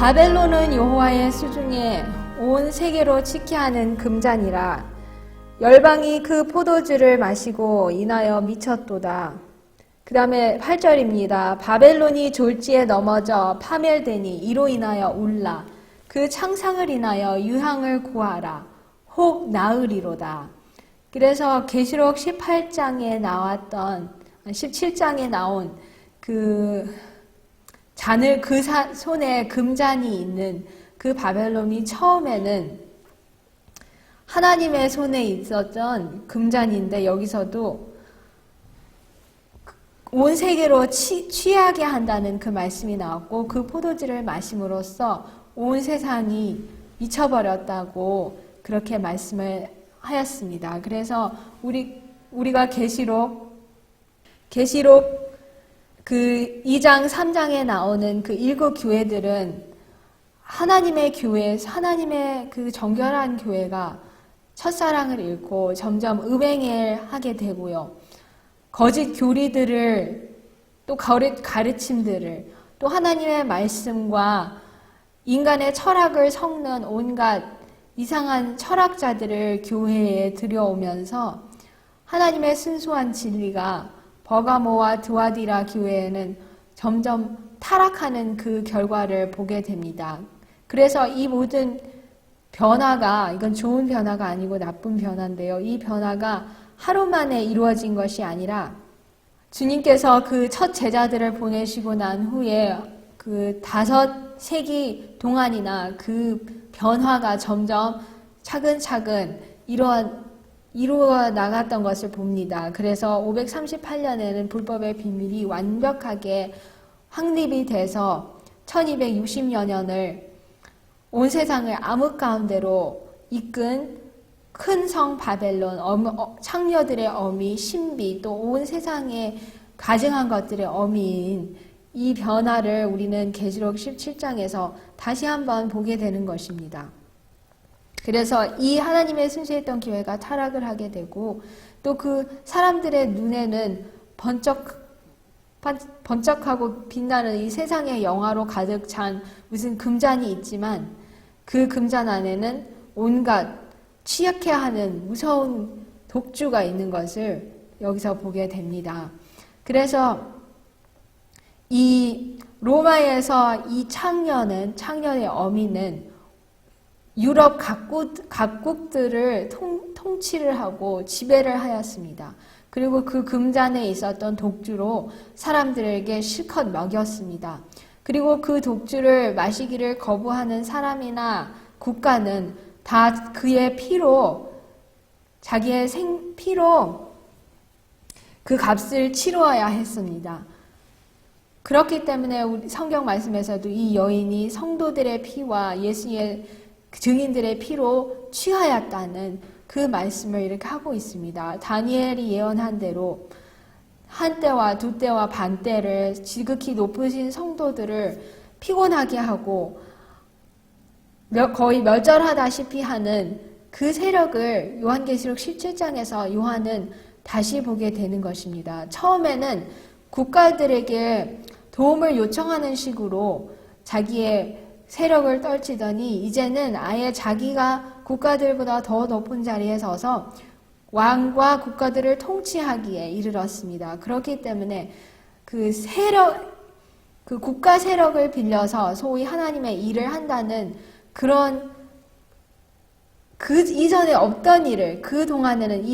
바벨론은 여호와의 수중에 온 세계로 치게 하는 금잔이라. 열방이 그 포도주를 마시고 인하여 미쳤도다. 그 다음에 8절입니다. 바벨론이 졸지에 넘어져 파멸되니 이로 인하여 울라. 그 창상을 인하여 유향을 구하라. 혹 나으리로다. 그래서 계시록 18장에 나왔던 17장에 나온 그 잔을 그 손에 금잔이 있는 그 바벨론이 처음에는 하나님의 손에 있었던 금잔인데 여기서도 온 세계로 취하게 한다는 그 말씀이 나왔고 그 포도주를 마심으로써 온 세상이 미쳐버렸다고 그렇게 말씀을 하였습니다. 그래서 우리가 계시록 그 2장 3장에 나오는 그 7 교회들은 하나님의 교회, 하나님의 그 정결한 교회가 첫사랑을 잃고 점점 음행을 하게 되고요. 거짓 교리들을 또 가르침들을 또 하나님의 말씀과 인간의 철학을 섞는 온갖 이상한 철학자들을 교회에 들여오면서 하나님의 순수한 진리가 버가모와 드와디라 교회에는 점점 타락하는 그 결과를 보게 됩니다. 그래서 이 모든 변화가, 이건 좋은 변화가 아니고 나쁜 변화인데요. 이 변화가 하루 만에 이루어진 것이 아니라 주님께서 그 첫 제자들을 보내시고 난 후에 그 5세기 동안이나 그 변화가 점점 차근차근 이루어 나갔던 것을 봅니다. 그래서 538년에는 불법의 비밀이 완벽하게 확립이 돼서 1260여 년을 온 세상을 암흑 가운데로 이끈 큰 성 바벨론, 창녀들의 어미, 신비, 또 온 세상에 가증한 것들의 어미인 이 변화를 우리는 계시록 17장에서 다시 한번 보게 되는 것입니다. 그래서 이 하나님의 순수했던 교회가 타락을 하게 되고 또 그 사람들의 눈에는 번쩍하고 빛나는 이 세상의 영화로 가득 찬 무슨 금잔이 있지만 그 금잔 안에는 온갖 취약해 하는 무서운 독주가 있는 것을 여기서 보게 됩니다. 그래서 이 로마에서 이 창녀의 어미는 유럽 각국들을 통치를 하고 지배를 하였습니다. 그리고 그 금잔에 있었던 독주로 사람들에게 실컷 먹였습니다. 그리고 그 독주를 마시기를 거부하는 사람이나 국가는 다 그의 피로, 자기의 피로 그 값을 치루어야 했습니다. 그렇기 때문에 우리 성경 말씀에서도 이 여인이 성도들의 피와 예수의 증인들의 피로 취하였다는 그 말씀을 이렇게 하고 있습니다. 다니엘이 예언한 대로 한 때와 두 때와 반 때를 지극히 높으신 성도들을 피곤하게 하고 거의 멸절하다시피 하는 그 세력을 요한계시록 17장에서 요한은 다시 보게 되는 것입니다. 처음에는 국가들에게 도움을 요청하는 식으로 자기의 세력을 떨치더니 이제는 아예 자기가 국가들보다 더 높은 자리에 서서 왕과 국가들을 통치하기에 이르렀습니다. 그렇기 때문에 그 국가 세력을 빌려서 소위 하나님의 일을 한다는 그런 그 이전에 없던 일을 그 동안에는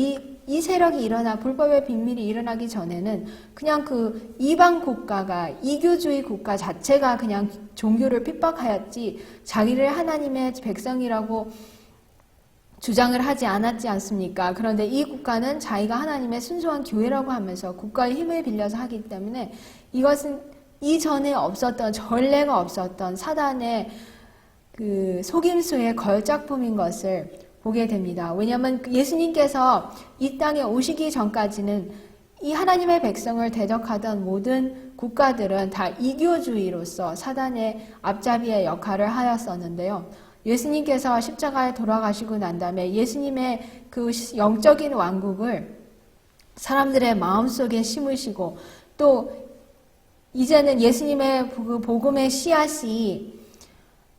이 세력이 불법의 비밀이 일어나기 전에는 그냥 그 이방 국가가 이교주의 국가 자체가 그냥 종교를 핍박하였지 자기를 하나님의 백성이라고 주장을 하지 않았지 않습니까? 그런데 이 국가는 자기가 하나님의 순수한 교회라고 하면서 국가의 힘을 빌려서 하기 때문에 이것은 이전에 없었던 전례가 없었던 사단의 그 속임수의 걸작품인 것을 보게 됩니다. 왜냐하면 예수님께서 이 땅에 오시기 전까지는 이 하나님의 백성을 대적하던 모든 국가들은 다 이교주의로서 사단의 앞잡이의 역할을 하였었는데요. 예수님께서 십자가에 돌아가시고 난 다음에 예수님의 그 영적인 왕국을 사람들의 마음속에 심으시고 또 이제는 예수님의 그 복음의 씨앗이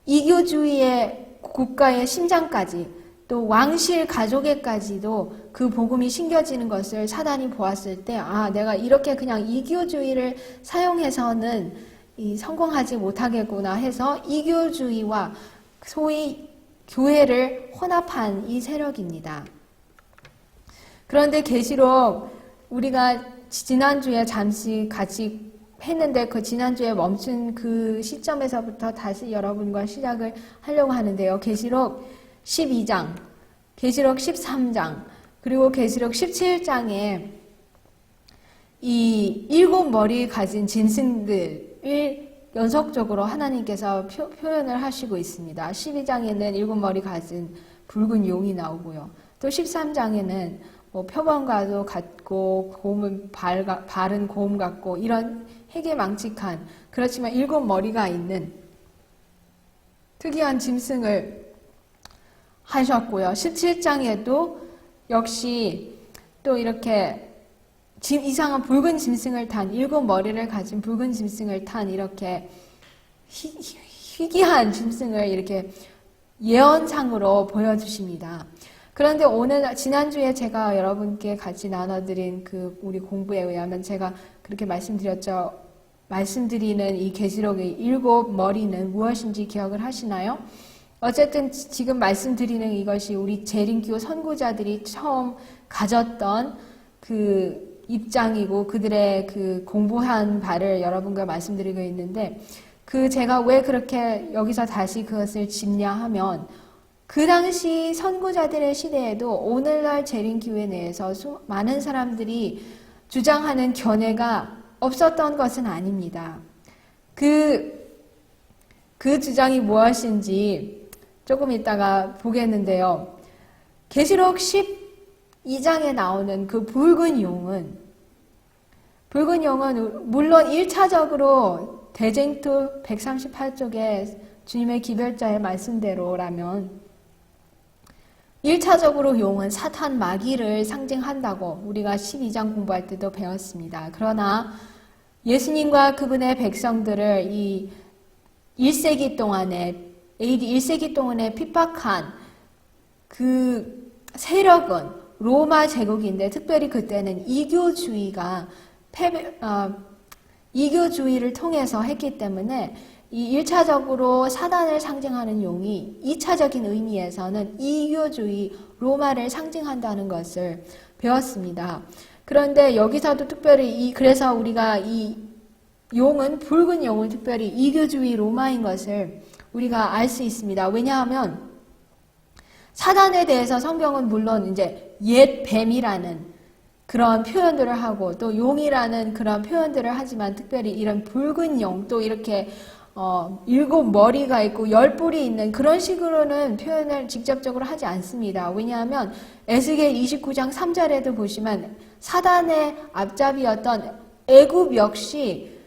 이교주의의 국가의 심장까지 또 왕실 가족에까지도 그 복음이 심겨지는 것을 사단이 보았을 때 내가 이렇게 그냥 이교주의를 사용해서는 성공하지 못하겠구나 해서 이교주의와 소위 교회를 혼합한 이 세력입니다. 그런데 계시록 우리가 지난주에 잠시 같이 했는데 그 지난주에 멈춘 그 시점에서부터 다시 여러분과 시작을 하려고 하는데요. 계시록 12장, 계시록 13장, 그리고 계시록 17장에 이 7머리 가진 짐승들을 연속적으로 하나님께서 표현을 하시고 있습니다. 12장에는 7머리 가진 붉은 용이 나오고요. 또 13장에는 표범과도 같고 곰은 바른 곰 같고 이런 해괴망측한 그렇지만 7머리가 있는 특이한 짐승을 하셨고요. 17장에도 역시 또 이렇게 이상한 붉은 짐승을 탄 7머리를 가진 붉은 짐승을 탄 이렇게 희귀한 짐승을 이렇게 예언상으로 보여주십니다. 그런데 오늘 지난주에 제가 여러분께 같이 나눠드린 그 우리 공부에 의하면 제가 그렇게 말씀드렸죠. 말씀드리는 이 계시록의 7머리는 무엇인지 기억을 하시나요? 어쨌든 지금 말씀드리는 이것이 우리 재림교 선구자들이 처음 가졌던 그 입장이고 그들의 그 공부한 바를 여러분과 말씀드리고 있는데 제가 왜 그렇게 여기서 다시 그것을 짚냐 하면 그 당시 선구자들의 시대에도 오늘날 재림교회 내에서 많은 사람들이 주장하는 견해가 없었던 것은 아닙니다. 그 주장이 무엇인지 조금 이따가 보겠는데요. 계시록 12장에 나오는 그 붉은 용은 물론 1차적으로 대쟁투 138쪽에 주님의 기별자의 말씀대로라면 1차적으로 용은 사탄 마귀를 상징한다고 우리가 12장 공부할 때도 배웠습니다. 그러나 예수님과 그분의 백성들을 이 1세기 동안에 AD 1세기 동안에 핍박한 그 세력은 로마 제국인데 특별히 그때는 이교주의를 통해서 했기 때문에 이 1차적으로 사단을 상징하는 용이 2차적인 의미에서는 이교주의 로마를 상징한다는 것을 배웠습니다. 그런데 여기서도 특별히 그래서 우리가 이 용은 붉은 용은 특별히 이교주의 로마인 것을 우리가 알 수 있습니다. 왜냐하면 사단에 대해서 성경은 물론 이제 옛 뱀이라는 그런 표현들을 하고 또 용이라는 그런 표현들을 하지만 특별히 이런 붉은 용 또 이렇게 7머리가 있고 10뿔이 있는 그런 식으로는 표현을 직접적으로 하지 않습니다. 왜냐하면 에스겔 29장 3절에도 보시면 사단의 앞잡이였던 애굽 역시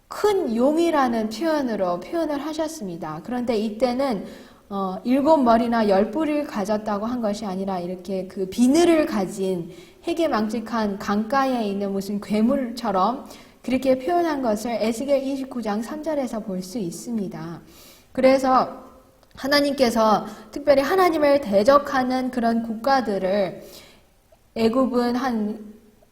큰 용이라는 표현을 하셨습니다. 그런데 이때는 7머리나 10뿔을 가졌다고 한 것이 아니라 이렇게 그 비늘을 가진 해괴망측한 강가에 있는 무슨 괴물처럼 그렇게 표현한 것을 에스겔 29장 3절에서 볼 수 있습니다. 그래서 하나님께서 특별히 하나님을 대적하는 그런 국가들을 애굽은 한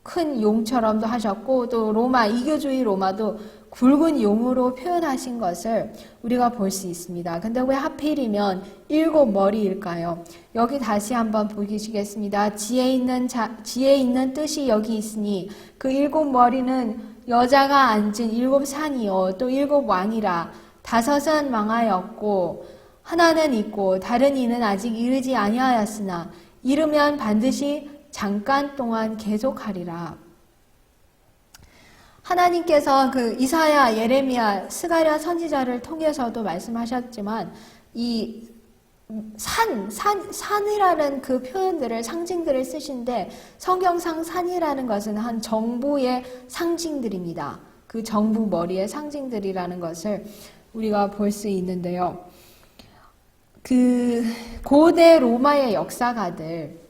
큰 용처럼도 하셨고 또 로마, 이교주의 로마도 굵은 용으로 표현하신 것을 우리가 볼 수 있습니다. 근데 왜 하필이면 7머리일까요? 여기 다시 한번 보시겠습니다. 지혜 있는 뜻이 여기 있으니 그 7머리는 여자가 앉은 7산이요 또 7왕이라 5은 망하였고 하나는 있고 다른 이는 아직 이르지 아니하였으나 이르면 반드시 잠깐 동안 계속하리라. 하나님께서 그 이사야, 예레미야, 스가랴 선지자를 통해서도 말씀하셨지만 이 산이라는 그 표현들을 상징들을 쓰신데 성경상 산이라는 것은 한 정부의 상징들입니다. 그 정부 머리의 상징들이라는 것을 우리가 볼 수 있는데요. 그 고대 로마의 역사가들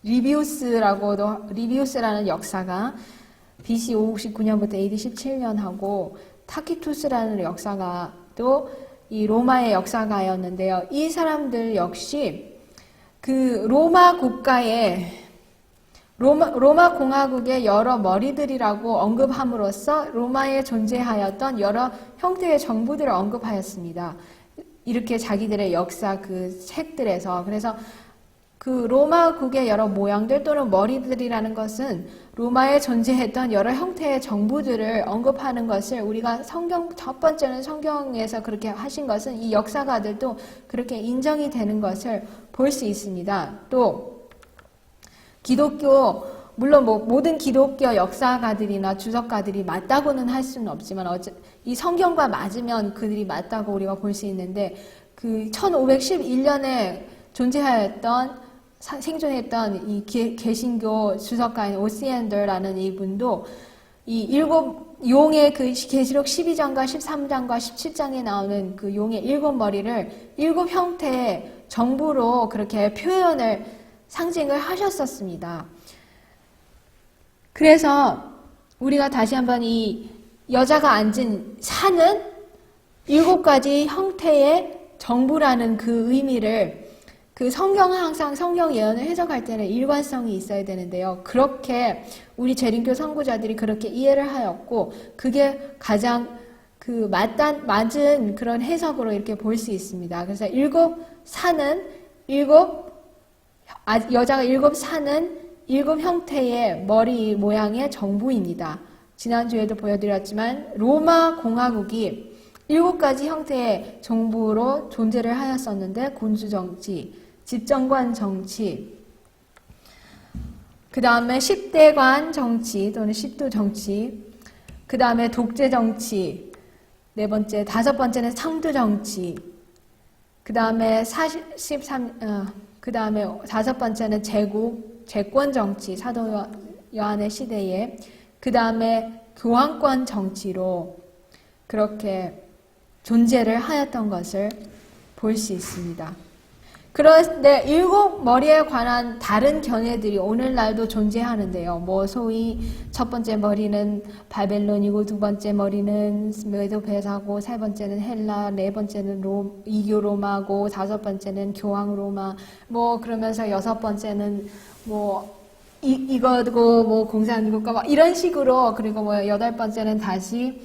리비우스라는 역사가 BC 569년부터 AD 17년하고 타키투스라는 역사가 또 이 로마의 역사가였는데요. 이 사람들 역시 그 로마 국가의 로마 공화국의 여러 머리들이라고 언급함으로써 로마에 존재하였던 여러 형태의 정부들을 언급하였습니다. 이렇게 자기들의 역사 그 책들에서. 그래서 그 로마국의 여러 모양들 또는 머리들이라는 것은 로마에 존재했던 여러 형태의 정부들을 언급하는 것을 우리가 첫 번째는 성경에서 그렇게 하신 것은 이 역사가들도 그렇게 인정이 되는 것을 볼 수 있습니다. 또 기독교, 물론 모든 기독교 역사가들이나 주석가들이 맞다고는 할 수는 없지만 이 성경과 맞으면 그들이 맞다고 우리가 볼 수 있는데 그 1511년에 존재하였던 생존했던 이 개신교 주석가인 오시엔더라는 이분도 이 일곱 용의 그 계시록 12장과 13장과 17장에 나오는 그 용의 일곱 머리를 일곱 형태의 정부로 그렇게 표현을 상징을 하셨었습니다. 그래서 우리가 다시 한번 이 여자가 앉은 산은 일곱 가지 형태의 정부라는 그 의미를 그 성경은 항상 성경 예언을 해석할 때는 일관성이 있어야 되는데요. 그렇게 우리 재림교 선구자들이 그렇게 이해를 하였고 그게 가장 그 맞은 그런 해석으로 이렇게 볼 수 있습니다. 그래서 여자가 일곱 산은 일곱 형태의 머리 모양의 정부입니다. 지난주에도 보여드렸지만 로마 공화국이 일곱 가지 형태의 정부로 존재를 하였었는데 군주정치, 집정관 정치, 그 다음에 10대관 정치 또는 10도 정치, 그 다음에 독재 정치, 다섯 번째는 상도 정치, 그 다음에 그 다음에 다섯 번째는 재권 정치, 사도 요한의 시대에, 그 다음에 교황권 정치로 그렇게 존재를 하였던 것을 볼 수 있습니다. 그런데 일곱 머리에 관한 다른 견해들이 오늘날도 존재하는데요. 소위 첫 번째 머리는 바벨론이고 두 번째 머리는 메도 페르시아고 세 번째는 헬라, 네 번째는 이교 로마고 다섯 번째는 교황 로마, 그러면서 여섯 번째는 이거고 공산국가 이런 식으로, 그리고 여덟 번째는 다시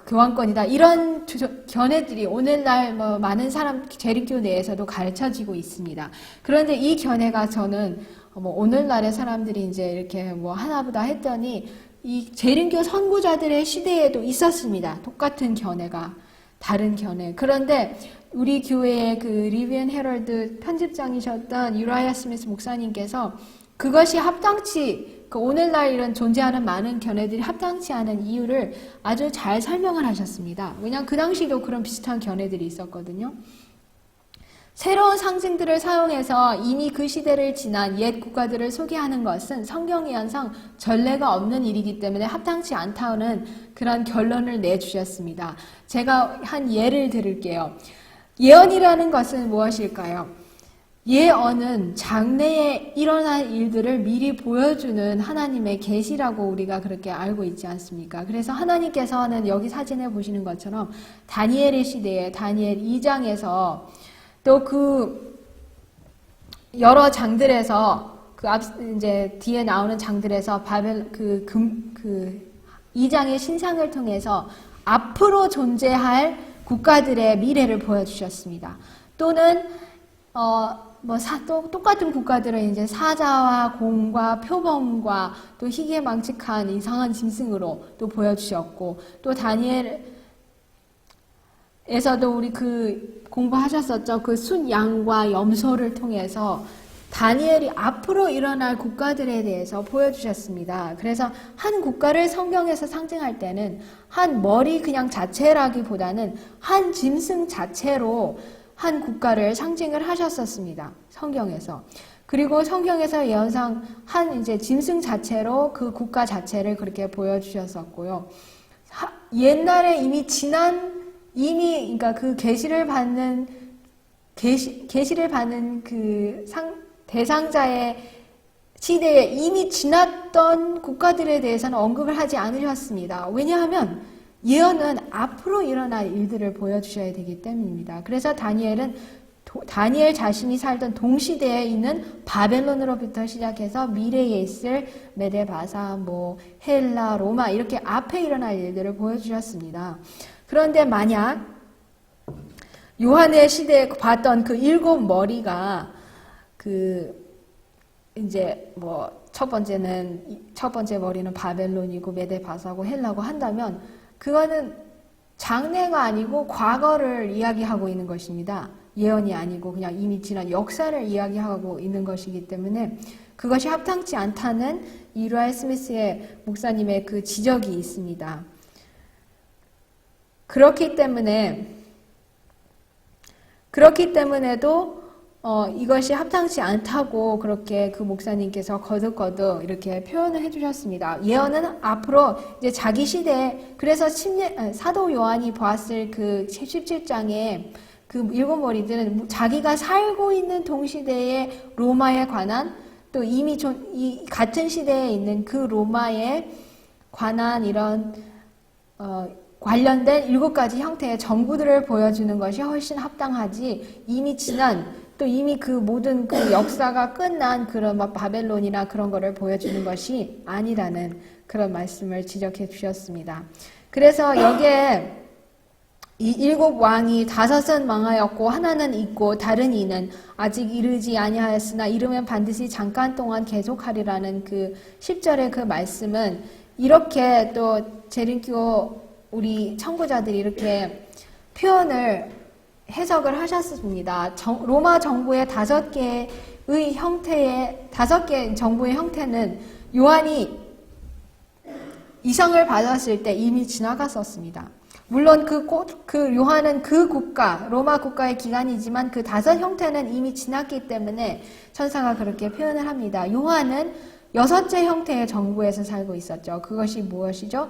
교황권이다. 이런 견해들이 오늘날 많은 재림교 내에서도 가르쳐지고 있습니다. 그런데 이 견해가 저는 오늘날의 사람들이 이제 이렇게 하나보다 했더니 이 재림교 선구자들의 시대에도 있었습니다. 똑같은 견해가, 다른 견해. 그런데 우리 교회의 그 리비언 헤럴드 편집장이셨던 유라이아 스미스 목사님께서 그것이 오늘날 이런 존재하는 많은 견해들이 합당치 않은 이유를 아주 잘 설명을 하셨습니다. 왜냐하면 그 당시도 그런 비슷한 견해들이 있었거든요. 새로운 상징들을 사용해서 이미 그 시대를 지난 옛 국가들을 소개하는 것은 성경예언상 전례가 없는 일이기 때문에 합당치 않다는 그런 결론을 내주셨습니다. 제가 한 예를 들을게요. 예언이라는 것은 무엇일까요? 예언은 장래에 일어날 일들을 미리 보여주는 하나님의 계시라고 우리가 그렇게 알고 있지 않습니까? 그래서 하나님께서는 여기 사진에 보시는 것처럼 다니엘의 시대에 다니엘 2장에서 또 여러 장들에서 이제 뒤에 나오는 장들에서 2장의 신상을 통해서 앞으로 존재할 국가들의 미래를 보여주셨습니다. 또는 또 똑같은 국가들은 이제 사자와 곰과 표범과 또 희귀망측한 이상한 짐승으로 또 보여주셨고, 또 다니엘에서도 우리 공부하셨었죠. 그 순양과 염소를 통해서 다니엘이 앞으로 일어날 국가들에 대해서 보여주셨습니다. 그래서 한 국가를 성경에서 상징할 때는 한 머리 그냥 자체라기보다는 한 짐승 자체로 한 국가를 상징을 하셨었습니다. 성경에서. 그리고 성경에서 예언상 이제 짐승 자체로 그 국가 자체를 그렇게 보여주셨었고요. 옛날에 그러니까 그 계시를 받는 그 대상자의 시대에 이미 지났던 국가들에 대해서는 언급을 하지 않으셨습니다. 왜냐하면 예언은 앞으로 일어날 일들을 보여주셔야 되기 때문입니다. 그래서 다니엘 자신이 살던 동시대에 있는 바벨론으로부터 시작해서 미래에 있을 메데바사, 헬라, 로마 이렇게 앞에 일어날 일들을 보여주셨습니다. 그런데 만약 요한의 시대에 봤던 그 7머리가 이제 첫 번째 머리는 바벨론이고 메데바사고 헬라고 한다면 그거는 장래가 아니고 과거를 이야기하고 있는 것입니다. 예언이 아니고 그냥 이미 지난 역사를 이야기하고 있는 것이기 때문에 그것이 합당치 않다는 이루알 스미스의 목사님의 그 지적이 있습니다. 그렇기 때문에도 이것이 합당치 않다고 그렇게 그 목사님께서 거듭거듭 이렇게 표현을 해주셨습니다. 예언은 앞으로 이제 자기 시대에, 그래서 사도 요한이 보았을 그 17장에 그 7머리들은 자기가 살고 있는 동시대의 로마에 관한, 또 이미 이 같은 시대에 있는 그 로마에 관한 이런 관련된 7가지 형태의 정부들을 보여주는 것이 훨씬 합당하지, 이미 그 모든 그 역사가 끝난 그런 바벨론이나 그런 거를 보여주는 것이 아니라는 그런 말씀을 지적해 주셨습니다. 그래서 여기에 이 7왕이 5은 망하였고 하나는 있고 다른 이는 아직 이르지 아니하였으나 이르면 반드시 잠깐 동안 계속하리라는 그 10절의 그 말씀은 이렇게 또 재림교 우리 청구자들이 이렇게 해석을 하셨습니다. 로마 정부의 5개의 정부의 형태는 요한이 이성을 받았을 때 이미 지나갔었습니다. 물론 그 요한은 로마 국가의 기관이지만 그 5 형태는 이미 지났기 때문에 천사가 그렇게 표현을 합니다. 요한은 6째 형태의 정부에서 살고 있었죠. 그것이 무엇이죠?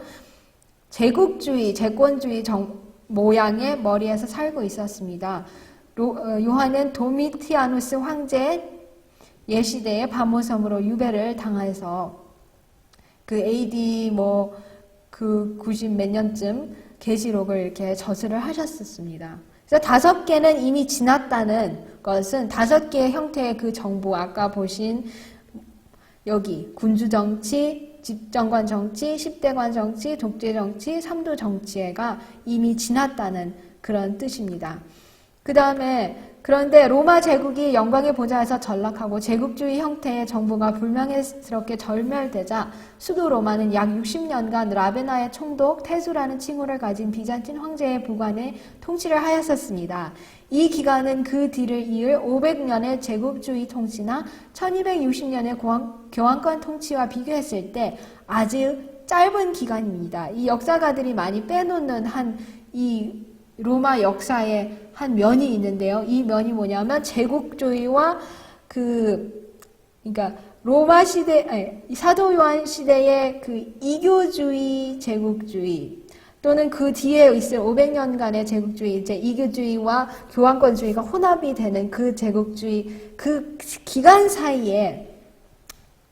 제국주의, 재권주의 모양의 머리에서 살고 있었습니다. 요한은 도미티아누스 황제 예시대의 바모섬으로 유배를 당해서 그 AD 90 몇 년쯤 계시록을 이렇게 저술을 하셨었습니다. 그래서 5개는 이미 지났다는 것은 5개의 형태의 그 정부, 아까 보신 여기 군주정치, 집정관 정치, 10대관 정치, 독재 정치, 3도 정치가 이미 지났다는 그런 뜻입니다. 그런데 로마 제국이 영광의 보좌에서 전락하고 제국주의 형태의 정부가 불명예스럽게 절멸되자 수도 로마는 약 60년간 라베나의 총독 테수라는 칭호를 가진 비잔틴 황제의 부관에 통치를 하였었습니다. 이 기간은 그 뒤를 이을 500년의 제국주의 통치나 1260년의 교황권 통치와 비교했을 때 아주 짧은 기간입니다. 이 역사가들이 많이 빼놓는 이 로마 역사의 한 면이 있는데요. 이 면이 뭐냐면 제국주의와 그러니까 로마 시대, 사도 요한 시대의 그 이교주의, 제국주의 또는 그 뒤에 있을 500년간의 제국주의, 이제 이교주의와 교황권주의가 혼합이 되는 그 제국주의, 그 기간 사이에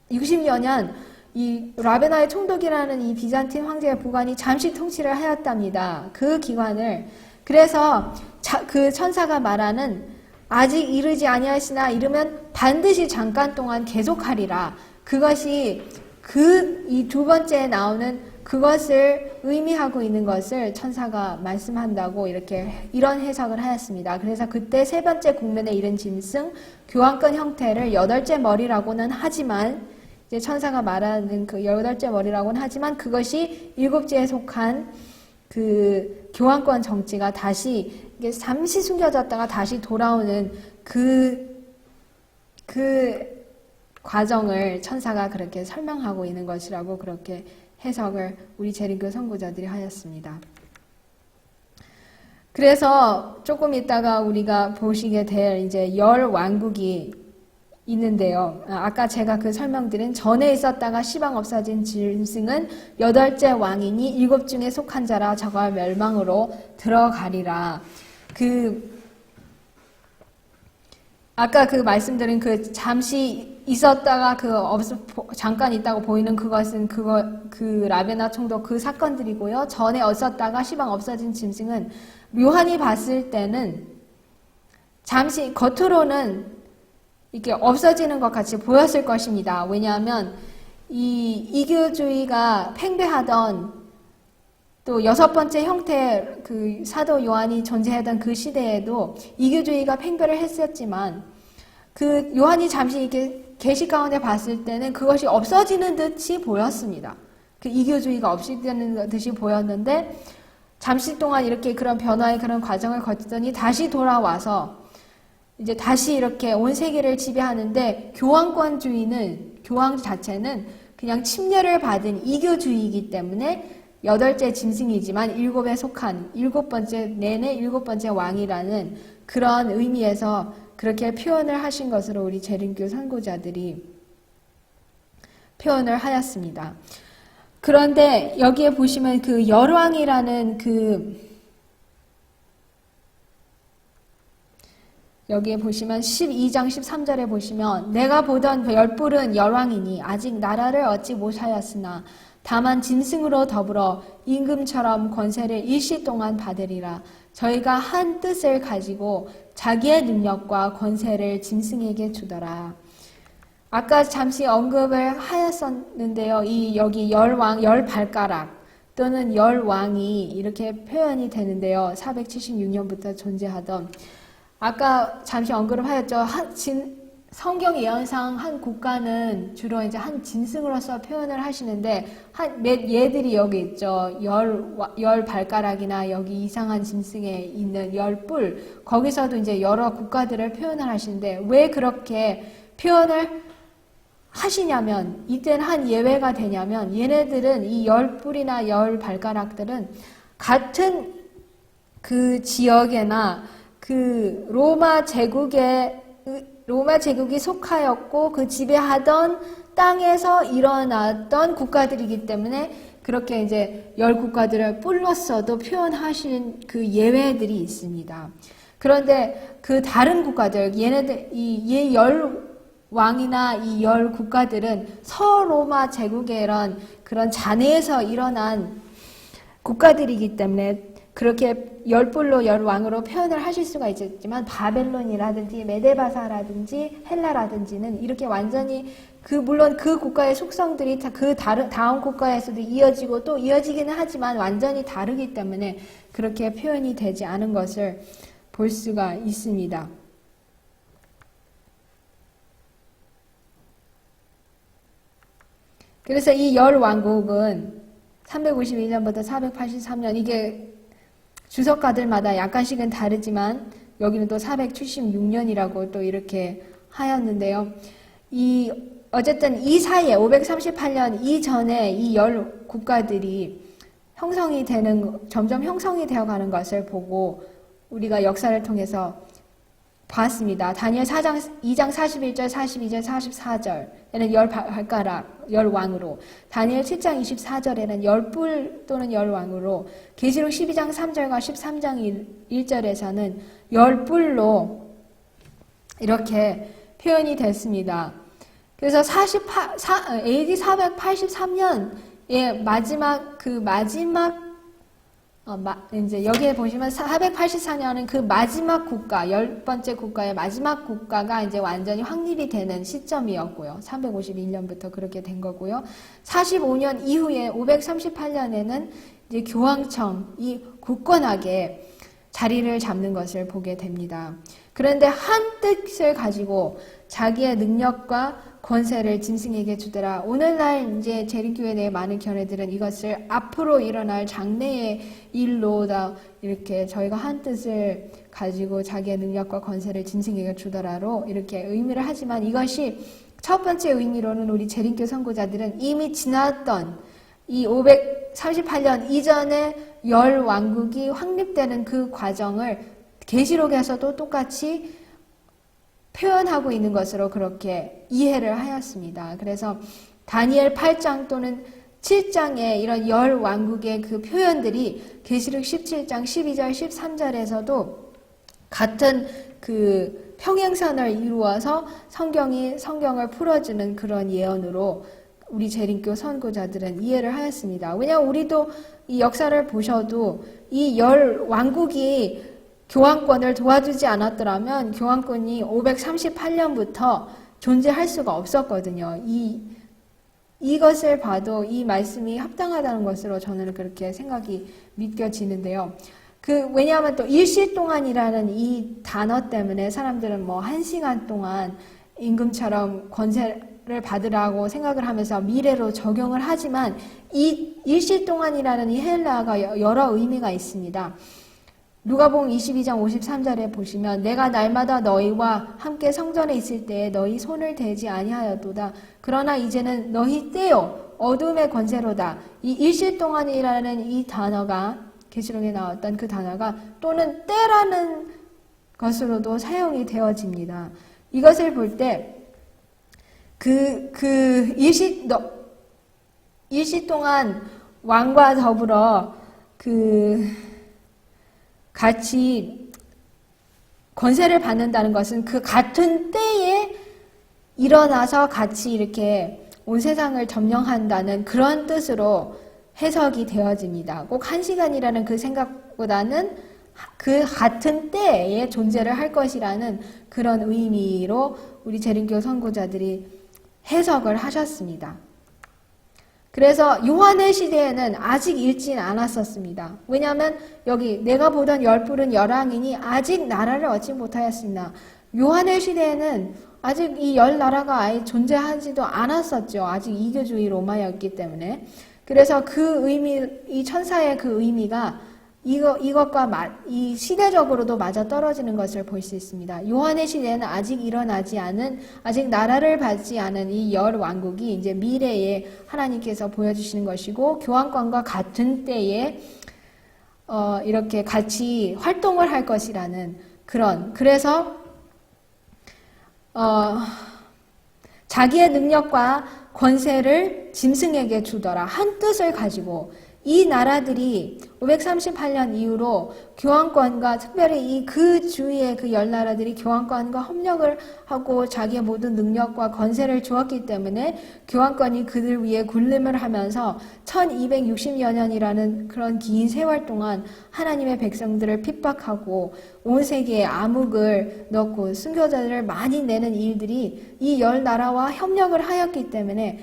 60여년 이 라베나의 총독이라는 이 비잔틴 황제의 부관이 잠시 통치를 하였답니다. 그 기간을. 그래서 그 천사가 말하는 아직 이르지 아니하시나 이르면 반드시 잠깐 동안 계속하리라. 그것이 이 2번째에 나오는 그것을 의미하고 있는 것을 천사가 말씀한다고 이런 해석을 하였습니다. 그래서 그때 3번째 국면에 이른 짐승, 교황권 형태를 8째 머리라고는 하지만 이제 천사가 말하는 그 8째 머리라고는 하지만 그것이 7지에 속한 그 교황권 정치가 다시 이게 잠시 숨겨졌다가 다시 돌아오는 그 과정을 천사가 그렇게 설명하고 있는 것이라고 그렇게 해석을 우리 재림교 선구자들이 하였습니다. 그래서 조금 있다가 우리가 보시게 될 이제 왕국이 있는데요. 아까 제가 그 설명드린 전에 있었다가 시방 없어진 짐승은 8째 왕이니 7 중에 속한 자라 저가 멸망으로 들어가리라. 아까 그 말씀드린 그 잠시 있었다가 잠깐 있다고 보이는 그것은 그 라베나 총독 그 사건들이고요. 전에 없었다가 시방 없어진 짐승은 요한이 봤을 때는 잠시 겉으로는 이렇게 없어지는 것 같이 보였을 것입니다. 왜냐하면 이 이교주의가 팽배하던 또 여섯 번째 형태 그 사도 요한이 존재하던 그 시대에도 이교주의가 팽배를 했었지만 그 요한이 잠시 이렇게 계시 가운데 봤을 때는 그것이 없어지는 듯이 보였습니다. 그 이교주의가 없어지는 듯이 보였는데 잠시 동안 이렇게 그런 변화의 그런 과정을 거치더니 다시 돌아와서 이제 다시 이렇게 온 세계를 지배하는데 교황 자체는 그냥 침례를 받은 이교주의이기 때문에 8째 짐승이지만 7에 속한 7번째 내내 7번째 왕이라는 그런 의미에서 그렇게 표현을 하신 것으로 우리 재림교 선고자들이 표현을 하였습니다. 그런데 여기에 보시면 그 열왕이라는 여기에 보시면 12장 13절에 보시면 내가 보던 열뿔은 열왕이니 아직 나라를 얻지 못하였으나 다만 짐승으로 더불어 임금처럼 권세를 일시 동안 받으리라. 저희가 한 뜻을 가지고 자기의 능력과 권세를 짐승에게 주더라. 아까 잠시 언급을 하였었는데요. 여기 열왕, 열발가락 또는 열왕이 이렇게 표현이 되는데요. 476년부터 존재하던 아까 잠시 언급을 하였죠. 성경 예언상 한 국가는 주로 이제 한 짐승으로서 표현을 하시는데 몇 예들이 여기 있죠. 열 발가락이나 여기 이상한 짐승에 있는 열 뿔 거기서도 이제 여러 국가들을 표현을 하시는데 왜 그렇게 표현을 하시냐면 이때는 한 예외가 되냐면 얘네들은 이 열 뿔이나 열 발가락들은 같은 그 지역에나 그 로마 제국이 속하였고 그 지배하던 땅에서 일어났던 국가들이기 때문에 그렇게 이제 열 국가들을 뿔로써도 표현하신 그 예외들이 있습니다. 그런데 그 다른 국가들, 이 열 왕이나 이 열 국가들은 서로마 제국의 그런 잔해에서 일어난 국가들이기 때문에 그렇게 열뿔로 열왕으로 표현을 하실 수가 있지만 바벨론이라든지 메데바사라든지 헬라라든지는 이렇게 완전히 물론 그 국가의 속성들이 그 다음 국가에서도 이어지고 또 이어지기는 하지만 완전히 다르기 때문에 그렇게 표현이 되지 않은 것을 볼 수가 있습니다. 그래서 이 열왕국은 351년부터 483년 이게 주석가들마다 약간씩은 다르지만 여기는 또 476년이라고 또 이렇게 하였는데요. 어쨌든 이 사이에 538년 이전에 이 열 국가들이 점점 형성이 되어가는 것을 보고 우리가 역사를 통해서 봤습니다. 다니엘 2장 41절, 42절, 44절에는 열 발가락, 열 왕으로, 다니엘 7장 24절에는 열뿔 또는 열 왕으로, 계시록 12장 3절과 13장 1절에서는 열뿔로 이렇게 표현이 됐습니다. 그래서 AD 483년의 이제 여기에 보시면 484년은 그 마지막 국가, 10번째 국가의 마지막 국가가 이제 완전히 확립이 되는 시점이었고요. 351년부터 그렇게 된 거고요. 45년 이후에 538년에는 이제 교황청, 이 굳건하게 자리를 잡는 것을 보게 됩니다. 그런데 한 뜻을 가지고 자기의 능력과 권세를 짐승에게 주더라. 오늘날 이제 재림교회 내 많은 견해들은 이것을 앞으로 일어날 장래의 일로다 이렇게 저희가 한 뜻을 가지고 자기의 능력과 권세를 짐승에게 주더라로 이렇게 의미를 하지만 이것이 첫 번째 의미로는 우리 재림교 선고자들은 이미 지났던 이 538년 이전에 열 왕국이 확립되는 그 과정을 계시록에서도 똑같이 표현하고 있는 것으로 그렇게 이해를 하였습니다. 그래서 다니엘 8장 또는 7장의 이런 열 왕국의 그 표현들이 계시록 17장 12절 13절에서도 같은 그 평행선을 이루어서 성경을 풀어주는 그런 예언으로 우리 재림교 선교자들은 이해를 하였습니다. 왜냐하면 우리도 이 역사를 보셔도 이 열 왕국이 교황권을 도와주지 않았더라면 교황권이 538년부터 존재할 수가 없었거든요. 이것을 봐도 이 말씀이 합당하다는 것으로 저는 그렇게 생각이 믿겨지는데요. 왜냐하면 또 일시동안이라는 이 단어 때문에 사람들은 뭐 1시간 동안 임금처럼 권세를 받으라고 생각을 하면서 미래로 적용을 하지만 이 일시동안이라는 이 헬라어가 여러 의미가 있습니다. 누가복음 22장 53절에 보시면 내가 날마다 너희와 함께 성전에 있을 때에 너희 손을 대지 아니하였도다. 그러나 이제는 너희 때요 어둠의 권세로다. 이 일시 동안이라는 이 단어가 계시록에 나왔던 그 단어가 또는 때라는 것으로도 사용이 되어집니다. 이것을 볼 때 일시 동안 왕과 더불어 같이 권세를 받는다는 것은 그 같은 때에 일어나서 같이 이렇게 온 세상을 점령한다는 그런 뜻으로 해석이 되어집니다. 꼭 1시간이라는 그 생각보다는 그 같은 때에 존재를 할 것이라는 그런 의미로 우리 재림교 선교자들이 해석을 하셨습니다. 그래서 요한의 시대에는 아직 읽지는 않았었습니다. 왜냐하면 여기 내가 보던 열불은 열왕이니 아직 나라를 얻지 못하였습니다. 요한의 시대에는 아직 이 열 나라가 아예 존재하지도 않았었죠. 아직 이교주의 로마였기 때문에. 그래서 그 의미, 이 천사의 그 의미가 이것과 이 시대적으로도 맞아 떨어지는 것을 볼 수 있습니다. 요한의 시대에는 아직 일어나지 않은, 아직 나라를 받지 않은 이 열 왕국이 이제 미래에 하나님께서 보여주시는 것이고, 교황권과 같은 때에, 이렇게 같이 활동을 할 것이라는 그래서, 자기의 능력과 권세를 짐승에게 주더라. 한 뜻을 가지고 이 나라들이 538년 이후로 교황권과 특별히 그 주위의 그 열 나라들이 교황권과 협력을 하고 자기의 모든 능력과 권세를 주었기 때문에 교황권이 그들 위에 군림을 하면서 1260여 년이라는 그런 긴 세월 동안 하나님의 백성들을 핍박하고 온 세계에 암흑을 넣고 순교자들을 많이 내는 일들이 이 열 나라와 협력을 하였기 때문에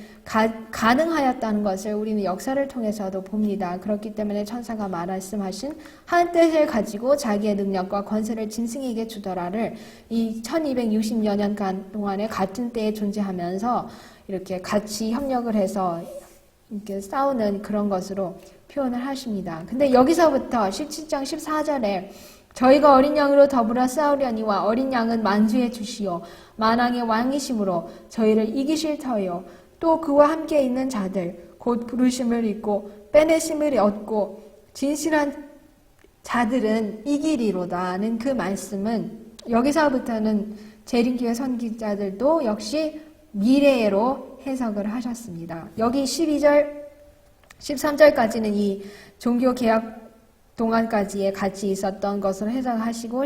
가능하였다는 것을 우리는 역사를 통해서도 봅니다. 그렇기 때문에 천사가 말씀하신 한 뜻을 가지고 자기의 능력과 권세를 짐승에게 주더라를 이 1260여 년간 동안에 같은 때에 존재하면서 이렇게 같이 협력을 해서 이렇게 싸우는 그런 것으로 표현을 하십니다. 근데 여기서부터 17장 14절에 저희가 어린 양으로 더불어 싸우려니와 어린 양은 만주의 주시오 만왕의 왕이심으로 저희를 이기실 터요 또 그와 함께 있는 자들 곧 부르심을 입고 빼내심을 얻고 진실한 자들은 이기리로다는 그 말씀은 여기서부터는 재림교회 선기자들도 역시 미래로 해석을 하셨습니다. 여기 12절, 13절까지는 이 종교개혁 동안까지에 같이 있었던 것을 해석하시고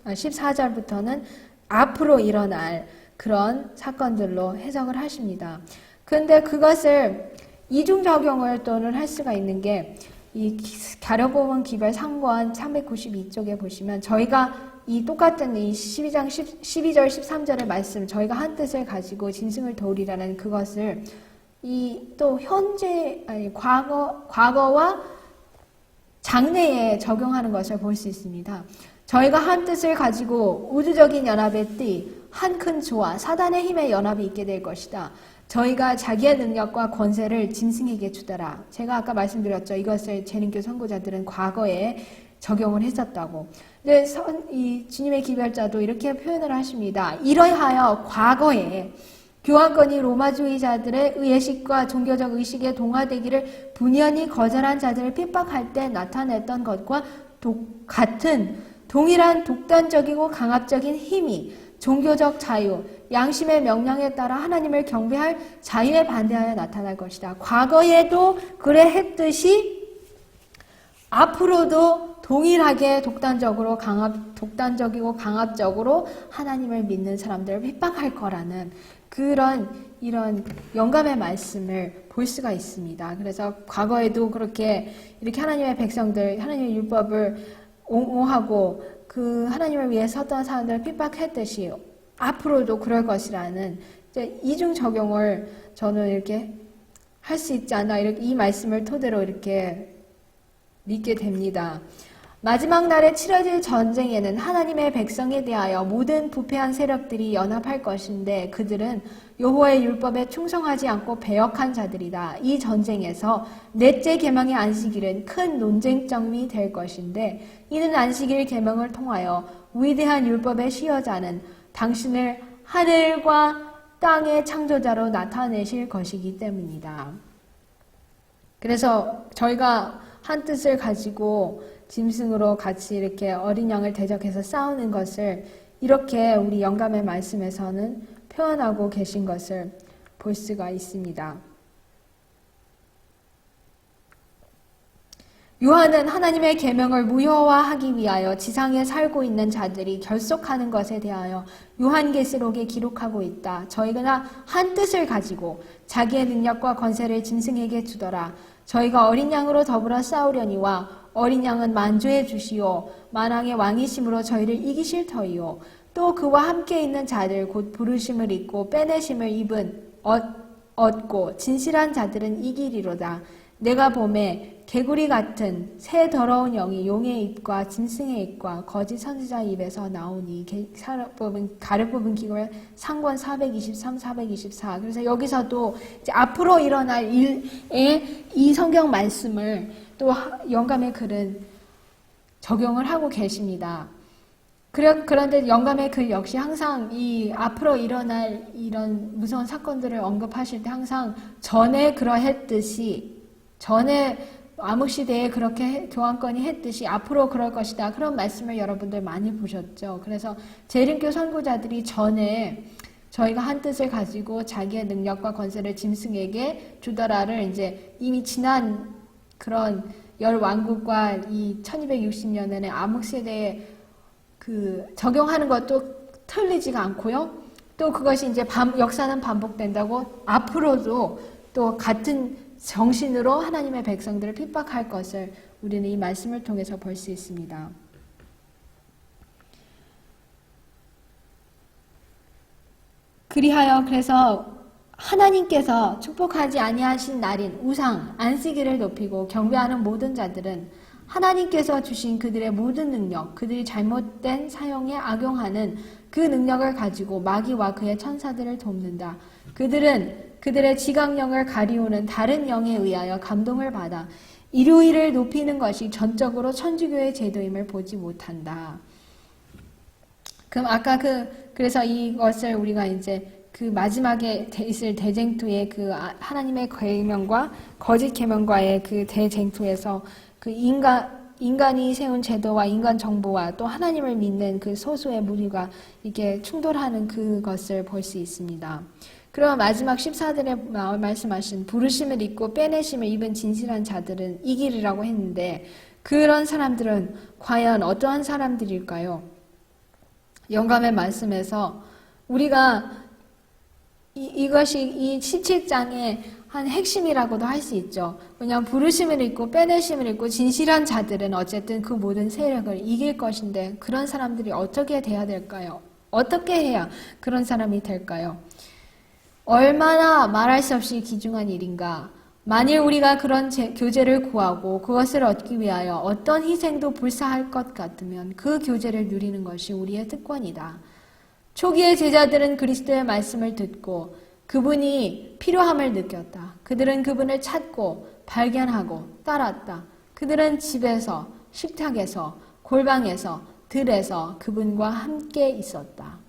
14절부터는 앞으로 일어날 그런 사건들로 해석을 하십니다. 그런데 그것을 이중 적용을 또는 할 수가 있는 게 이 가려보면 기별 3권 392쪽에 보시면 저희가 이 똑같은 이 12장 12절 13절의 말씀 저희가 한 뜻을 가지고 짐승을 도우리라는 그것을 이 또 현재 과거와 장래에 적용하는 것을 볼 수 있습니다. 저희가 한 뜻을 가지고 우주적인 연합의 띠, 한 큰 조화, 사단의 힘의 연합이 있게 될 것이다. 저희가 자기의 능력과 권세를 짐승에게 주더라. 제가 아까 말씀드렸죠. 이것을 재림교 선교자들은 과거에 적용을 했었다고. 근데 이 주님의 기별자도 이렇게 표현을 하십니다. 이러하여 과거에 교황권이 로마주의자들의 의식과 종교적 의식에 동화되기를 분연히 거절한 자들을 핍박할 때 나타냈던 것과 같은 동일한 독단적이고 강압적인 힘이 종교적 자유, 양심의 명령에 따라 하나님을 경배할 자유에 반대하여 나타날 것이다. 과거에도 그래 했듯이 앞으로도 동일하게 독단적이고 강압적으로 하나님을 믿는 사람들을 핍박할 거라는 이런 영감의 말씀을 볼 수가 있습니다. 그래서 과거에도 이렇게 하나님의 백성들, 하나님의 율법을 옹호하고 그 하나님을 위해 섰던 사람들을 핍박했듯이 앞으로도 그럴 것이라는 이중 적용을 저는 이렇게 할 수 있지 않나, 이 말씀을 토대로 이렇게 믿게 됩니다. 마지막 날에 치러질 전쟁에는 하나님의 백성에 대하여 모든 부패한 세력들이 연합할 것인데 그들은 여호와의 율법에 충성하지 않고 배역한 자들이다. 이 전쟁에서 넷째 계명의 안식일은 큰 논쟁점이 될 것인데 이는 안식일 계명을 통하여 위대한 율법의 시효자는 당신을 하늘과 땅의 창조자로 나타내실 것이기 때문이다. 그래서 저희가 한 뜻을 가지고 짐승으로 같이 이렇게 어린 양을 대적해서 싸우는 것을 이렇게 우리 영감의 말씀에서는 표현하고 계신 것을 볼 수가 있습니다. 요한은 하나님의 계명을 무효화하기 위하여 지상에 살고 있는 자들이 결속하는 것에 대하여 요한계시록에 기록하고 있다. 저희가 한 뜻을 가지고 자기의 능력과 권세를 짐승에게 주더라. 저희가 어린 양으로 더불어 싸우려니와 어린 양은 만주해 주시오. 만왕의 왕이심으로 저희를 이기실 터이요. 또 그와 함께 있는 자들 곧 부르심을 입고 빼내심을 얻고 진실한 자들은 이기리로다. 내가 보매 개구리 같은 새 더러운 영이 용의 입과 짐승의 입과 거짓 선지자의 입에서 나오니 가를 뽑은 기록을 상권 423, 424. 그래서 여기서도 이제 앞으로 일어날 일에 이 성경 말씀을 또 영감의 글은 적용을 하고 계십니다. 그런데 영감의 글 역시 항상 이 앞으로 일어날 이런 무서운 사건들을 언급하실 때 항상 전에 그러했듯이 전에 암흑시대에 그렇게 교황권이 했듯이 앞으로 그럴 것이다. 그런 말씀을 여러분들 많이 보셨죠. 그래서 재림교 선구자들이 전에 저희가 한 뜻을 가지고 자기의 능력과 권세를 짐승에게 주더라를 이제 이미 지난 그런 열 왕국과 이 1260년의 암흑시대에 적용하는 것도 틀리지가 않고요. 또 그것이 이제 역사는 반복된다고 앞으로도 또 같은 정신으로 하나님의 백성들을 핍박할 것을 우리는 이 말씀을 통해서 볼 수 있습니다. 그래서 하나님께서 축복하지 아니하신 날인 우상, 안식일을 높이고 경배하는 모든 자들은 하나님께서 주신 그들의 모든 능력, 그들이 잘못된 사용에 악용하는 그 능력을 가지고 마귀와 그의 천사들을 돕는다. 그들은 그들의 지각령을 가리우는 다른 영에 의하여 감동을 받아 일요일을 높이는 것이 전적으로 천주교의 제도임을 보지 못한다. 그럼 아까 그래서 이것을 우리가 이제 그 마지막에 있을 대쟁투의 그 하나님의 계명과 거짓 계명과의 그 대쟁투에서 그 인간이 세운 제도와 인간 정보와 또 하나님을 믿는 그 소수의 무리가 이게 충돌하는 그것을 볼 수 있습니다. 그럼 마지막 14절에 말씀하신 부르심을 입고 빼내심을 입은 진실한 자들은 이기리라고 했는데 그런 사람들은 과연 어떠한 사람들일까요? 영감의 말씀에서 우리가 이것이 이 17장의 한 핵심이라고도 할 수 있죠. 왜냐하면 부르심을 입고 빼내심을 입고 진실한 자들은 어쨌든 그 모든 세력을 이길 것인데 그런 사람들이 어떻게 돼야 될까요? 어떻게 해야 그런 사람이 될까요? 얼마나 말할 수 없이 귀중한 일인가. 만일 우리가 그런 교제를 구하고 그것을 얻기 위하여 어떤 희생도 불사할 것 같으면 그 교제를 누리는 것이 우리의 특권이다. 초기의 제자들은 그리스도의 말씀을 듣고 그분이 필요함을 느꼈다. 그들은 그분을 찾고 발견하고 따랐다. 그들은 집에서, 식탁에서, 골방에서, 들에서 그분과 함께 있었다.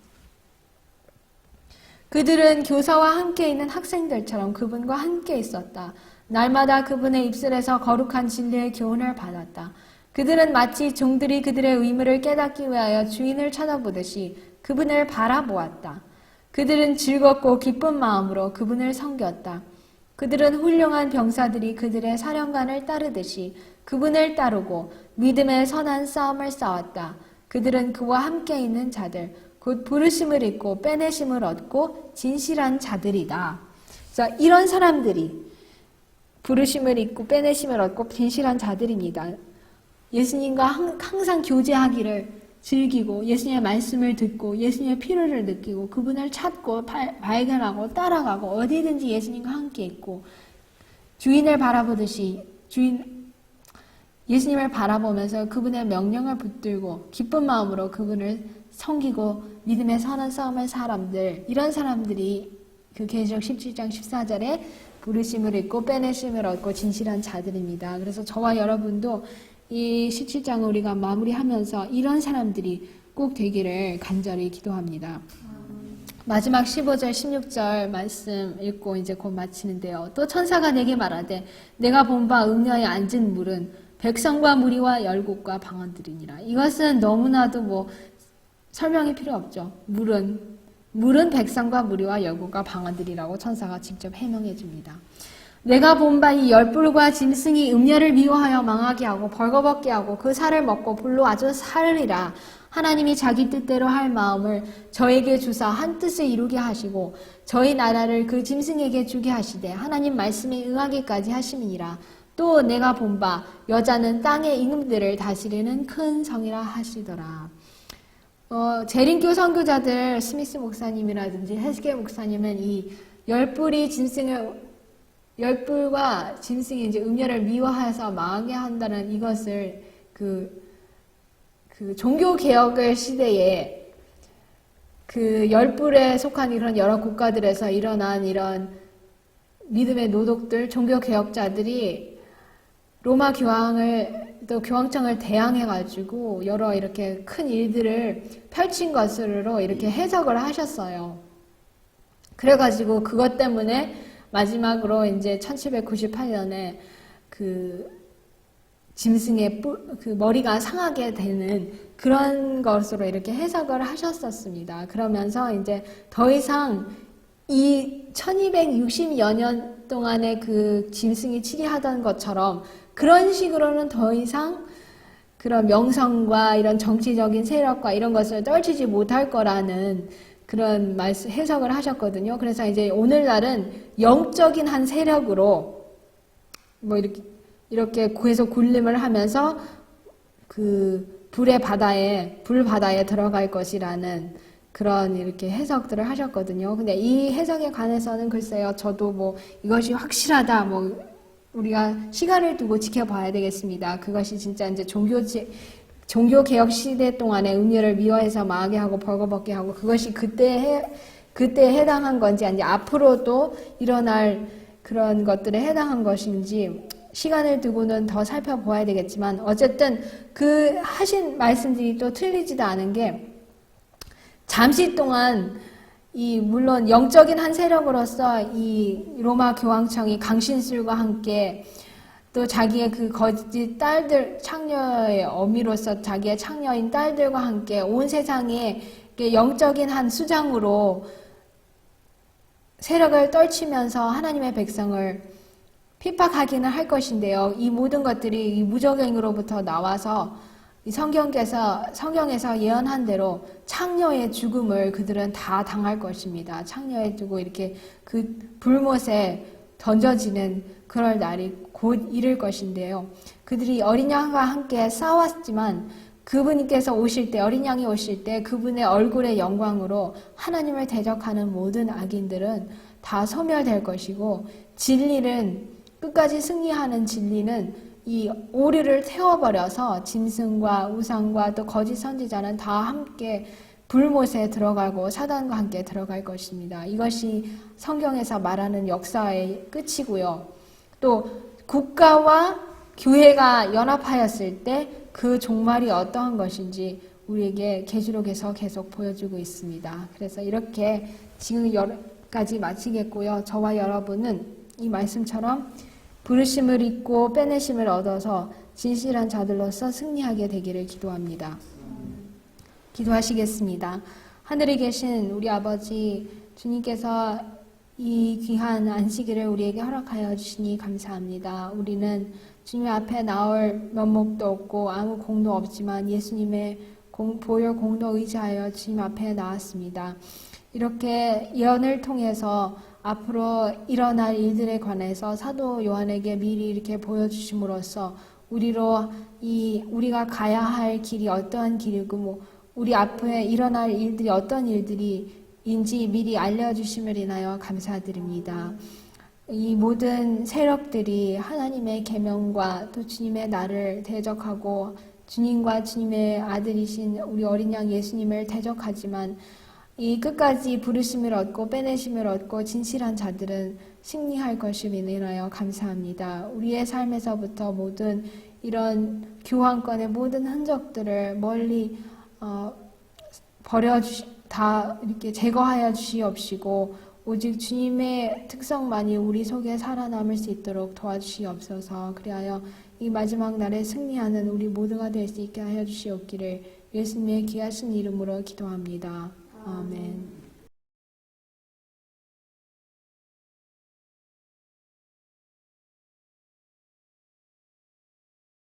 그들은 교사와 함께 있는 학생들처럼 그분과 함께 있었다. 날마다 그분의 입술에서 거룩한 진리의 교훈을 받았다. 그들은 마치 종들이 그들의 의무를 깨닫기 위하여 주인을 쳐다보듯이 그분을 바라보았다. 그들은 즐겁고 기쁜 마음으로 그분을 섬겼다. 그들은 훌륭한 병사들이 그들의 사령관을 따르듯이 그분을 따르고 믿음의 선한 싸움을 싸웠다. 그들은 그와 함께 있는 자들, 곧 부르심을 입고 빼내심을 얻고 진실한 자들이다. 자, 이런 사람들이 부르심을 입고 빼내심을 얻고 진실한 자들입니다. 예수님과 항상 교제하기를 즐기고 예수님의 말씀을 듣고 예수님의 필요를 느끼고 그분을 찾고 발견하고 따라가고 어디든지 예수님과 함께 있고 주인을 바라보듯이 예수님을 바라보면서 그분의 명령을 붙들고 기쁜 마음으로 그분을 섬기고 믿음의 선한 싸움의 사람들, 이런 사람들이 그 계시록 17장 14절에 부르심을 입고 빼내심을 얻고 진실한 자들입니다. 그래서 저와 여러분도 이 17장을 우리가 마무리하면서 이런 사람들이 꼭 되기를 간절히 기도합니다. 마지막 15절 16절 말씀 읽고 이제 곧 마치는데요. 또 천사가 내게 말하되 내가 본 바 음녀에 앉은 물은 백성과 무리와 열국과 방언들이니라. 이것은 너무나도 설명이 필요 없죠. 물은 백성과 무리와 열국과 방언들이라고 천사가 직접 해명해 줍니다. 내가 본 바 이 열불과 짐승이 음녀를 미워하여 망하게 하고 벌거벗게 하고 그 살을 먹고 불로 아주 살으리라. 하나님이 자기 뜻대로 할 마음을 저에게 주사 한 뜻을 이루게 하시고 저희 나라를 그 짐승에게 주게 하시되 하나님 말씀에 응하기까지 하심이니라. 또 내가 본 바 여자는 땅의 임금들을 다스리는 큰 성이라 하시더라. 재림교 선교자들 스미스 목사님이라든지 헤스겔 목사님은 이 열불과 짐승이 이제 음녀를 미워해서 망하게 한다는 이것을 그 종교 개혁의 시대에 그 열불에 속한 이런 여러 국가들에서 일어난 이런 믿음의 노독들, 종교 개혁자들이 로마 교황청을 대항해가지고 여러 이렇게 큰 일들을 펼친 것으로 이렇게 해석을 하셨어요. 그래가지고 그것 때문에 마지막으로 이제 1798년에 그 짐승의 그 머리가 상하게 되는 그런 것으로 이렇게 해석을 하셨었습니다. 그러면서 이제 더 이상 이 1260여 년 동안에 그 짐승이 치리하던 것처럼 그런 식으로는 더 이상 그런 명성과 이런 정치적인 세력과 이런 것을 떨치지 못할 거라는 그런 해석을 하셨거든요. 그래서 이제 오늘날은 영적인 한 세력으로 이렇게 계속 군림을 하면서 그 불바다에 들어갈 것이라는 그런 이렇게 해석들을 하셨거든요. 근데 이 해석에 관해서는 글쎄요, 저도 이것이 확실하다, 우리가 시간을 두고 지켜봐야 되겠습니다. 그것이 진짜 이제 종교 개혁 시대 동안에 음녀를 미워해서 망하게 하고 벌거벗게 하고 그것이 그때 해당한 건지 아니 앞으로도 일어날 그런 것들에 해당한 것인지 시간을 두고는 더 살펴보아야 되겠지만 어쨌든 그 하신 말씀들이 또 틀리지도 않은 게 잠시 동안 물론 영적인 한 세력으로서 이 로마 교황청이 강신술과 함께 또 자기의 그 거짓 딸들, 창녀의 어미로서 자기의 창녀인 딸들과 함께 온 세상에 영적인 한 수장으로 세력을 떨치면서 하나님의 백성을 핍박하기는 할 것인데요. 이 모든 것들이 이 무적행으로부터 나와서 이 성경에서 예언한 대로 창녀의 죽음을 그들은 다 당할 것입니다. 창녀에 두고 이렇게 그 불못에 던져지는 그럴 날이 곧 이를 것인데요. 그들이 어린 양과 함께 싸웠지만 그분께서 오실 때, 어린 양이 오실 때 그분의 얼굴의 영광으로 하나님을 대적하는 모든 악인들은 다 소멸될 것이고 끝까지 승리하는 진리는 이 오류를 태워버려서 짐승과 우상과 또 거짓 선지자는 다 함께 불못에 들어가고 사단과 함께 들어갈 것입니다. 이것이 성경에서 말하는 역사의 끝이고요. 또 국가와 교회가 연합하였을 때 그 종말이 어떠한 것인지 우리에게 계시록에서 계속 보여주고 있습니다. 그래서 이렇게 지금 여기까지 마치겠고요. 저와 여러분은 이 말씀처럼 부르심을 입고 빼내심을 얻어서 진실한 자들로서 승리하게 되기를 기도합니다. 기도하시겠습니다. 하늘에 계신 우리 아버지 주님께서 이 귀한 안식일을 우리에게 허락하여 주시니 감사합니다. 우리는 주님 앞에 나올 면목도 없고 아무 공도 없지만 예수님의 보혈 공로 의지하여 주님 앞에 나왔습니다. 이렇게 예언을 통해서 앞으로 일어날 일들에 관해서 사도 요한에게 미리 이렇게 보여주심으로써 우리가 가야 할 길이 어떠한 길이고 우리 앞에 일어날 일들이 어떤 일들인지 미리 알려주심을 인하여 감사드립니다. 이 모든 세력들이 하나님의 계명과 또 주님의 날을 대적하고 주님과 주님의 아들이신 우리 어린 양 예수님을 대적하지만 이 끝까지 부르심을 얻고 빼내심을 얻고 진실한 자들은 승리할 것을 인하여 감사합니다. 우리의 삶에서부터 모든 이런 교환권의 모든 흔적들을 멀리 다 이렇게 제거하여 주시옵시고 오직 주님의 특성만이 우리 속에 살아남을 수 있도록 도와주시옵소서. 그리하여 이 마지막 날에 승리하는 우리 모두가 될 수 있게 하여 주시옵기를 예수님의 귀하신 이름으로 기도합니다. 아멘.